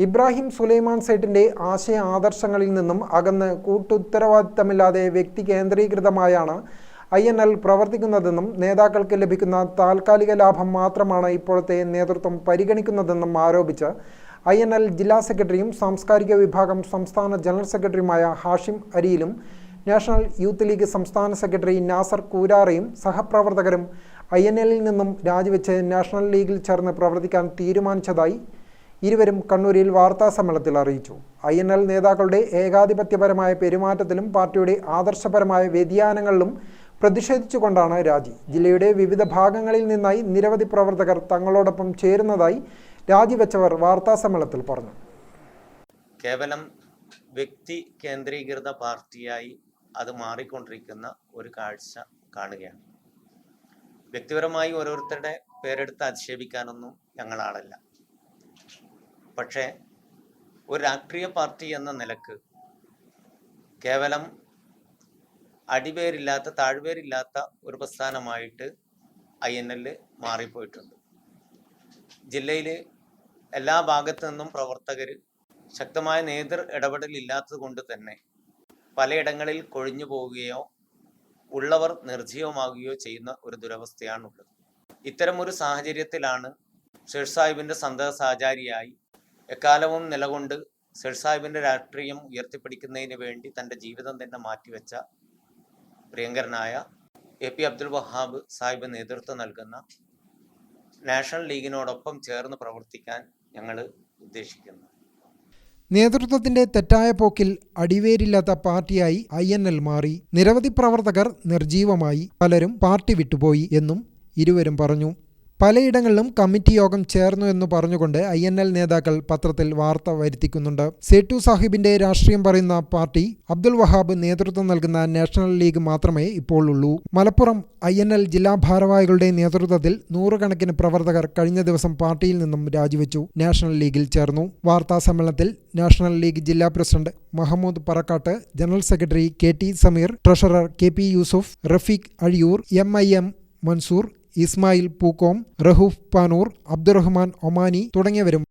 ഇബ്രാഹിം സുലൈമാൻ സേട്ടിന്റെ ആശയ ആദർശങ്ങളിൽ നിന്നും അകന്ന് കൂട്ടുത്തരവാദിത്തമില്ലാതെ വ്യക്തി കേന്ദ്രീകൃതമായാണ് INL പ്രവർത്തിക്കുന്നതെന്നും നേതാക്കൾക്ക് ലഭിക്കുന്ന താൽക്കാലിക ലാഭം മാത്രമാണ് ഇപ്പോഴത്തെ നേതൃത്വം പരിഗണിക്കുന്നതെന്നും ആരോപിച്ച് INL ജില്ലാ സെക്രട്ടറിയും സാംസ്കാരിക വിഭാഗം സംസ്ഥാന ജനറൽ സെക്രട്ടറിയുമായ ഹാഷിം അരിയിലും നാഷണൽ യൂത്ത് ലീഗ് സംസ്ഥാന സെക്രട്ടറി നാസർ കൂരാറയും സഹപ്രവർത്തകരും INLൽ നിന്നും രാജിവെച്ച് നാഷണൽ ലീഗിൽ ചേർന്ന് പ്രവർത്തിക്കാൻ തീരുമാനിച്ചതായി ഇരുവരും കണ്ണൂരിൽ വാർത്താസമ്മേളനത്തിൽ അറിയിച്ചു. INL നേതാക്കളുടെ ഏകാധിപത്യപരമായ പെരുമാറ്റത്തിലും പാർട്ടിയുടെ ആദർശപരമായ വ്യതിയാനങ്ങളിലും പ്രതിഷേധിച്ചുകൊണ്ടാണ് രാജി. ജില്ലയുടെ വിവിധ ഭാഗങ്ങളിൽ നിന്നായി നിരവധി പ്രവർത്തകർ തങ്ങളോടൊപ്പം ചേരുന്നതായി രാജിവെച്ചവർ വാർത്താസമ്മേളനത്തിൽ പറഞ്ഞു. കേവലം വ്യക്തി കേന്ദ്രീകൃത പാർട്ടിയായി അത് മാറിക്കൊണ്ടിരിക്കുന്ന ഒരു കാഴ്ച കാണുകയാണ്. വ്യക്തിപരമായി ഓരോരുത്തരുടെ പേരെടുത്ത് അധിക്ഷേപിക്കാനൊന്നും ഞങ്ങളാളല്ല. പക്ഷേ ഒരു രാഷ്ട്രീയ പാർട്ടി എന്ന നിലക്ക് കേവലം അടിവേരില്ലാത്ത താഴ്വേരില്ലാത്ത ഒരു പ്രസ്ഥാനമായിട്ട് INL മാറിപ്പോയിട്ടുണ്ട്. ജില്ലയിൽ എല്ലാ ഭാഗത്തു നിന്നും പ്രവർത്തകർ ശക്തമായ നേതൃ ഇടപെടലില്ലാത്തത് കൊണ്ട് തന്നെ പലയിടങ്ങളിൽ കൊഴിഞ്ഞു പോവുകയോ ഉള്ളവർ നിർജ്ജീവമാകുകയോ ചെയ്യുന്ന ഒരു ദുരവസ്ഥയാണുള്ളത്. ഇത്തരമൊരു സാഹചര്യത്തിലാണ് ഷെയ്ഖ് സാഹിബിൻ്റെ സന്തത സഹചാരിയായി എക്കാലവും നിലകൊണ്ട് ഷെയ്ഖ് സാഹിബിൻ്റെ രാഷ്ട്രീയം ഉയർത്തിപ്പിടിക്കുന്നതിന് വേണ്ടി തൻ്റെ ജീവിതം തന്നെ മാറ്റിവെച്ച പ്രിയങ്കരനായ AP അബ്ദുൽ വഹാബ് സാഹിബ് നേതൃത്വം നൽകുന്ന നാഷണൽ ലീഗിനോടൊപ്പം ചേർന്ന് പ്രവർത്തിക്കാൻ ഞങ്ങൾ ഉദ്ദേശിക്കുന്നു. നേതൃത്വത്തിന്റെ തെറ്റായ പോക്കിൽ അടിവേരില്ലാത്ത പാർട്ടിയായി INL മാറി. നിരവധി പ്രവർത്തകർ നിർജീവമായി. പലരും പാർട്ടി വിട്ടുപോയി എന്നും ഇരുവരും പറഞ്ഞു. പലയിടങ്ങളിലും കമ്മിറ്റി യോഗം ചേർന്നു എന്ന് പറഞ്ഞുകൊണ്ട് INL നേതാക്കൾ പത്രത്തിൽ വാർത്ത വരുത്തിക്കുന്നുണ്ട്. സേട്ടു സാഹിബിന്റെ രാഷ്ട്രീയം പറയുന്ന പാർട്ടി അബ്ദുൽ വഹാബ് നേതൃത്വം നൽകുന്ന നാഷണൽ ലീഗ് മാത്രമേ ഇപ്പോൾ ഉള്ളൂ. മലപ്പുറം INL ജില്ലാ ഭാരവാഹികളുടെ നേതൃത്വത്തിൽ നൂറുകണക്കിന് പ്രവർത്തകർ കഴിഞ്ഞ ദിവസം പാർട്ടിയിൽ നിന്നും രാജിവെച്ചു നാഷണൽ ലീഗിൽ ചേർന്നു. വാർത്താ സമ്മേളനത്തിൽ നാഷണൽ ലീഗ് ജില്ലാ president Mahmood Parakkat, general secretary KT Sameer, treasurer KP Yusuf, Rafeeq Azhiyur, MIM Mansoor, Ismail Pookkom, Rahoof Panur, Abdurahman Omani തുടങ്ങിയവരും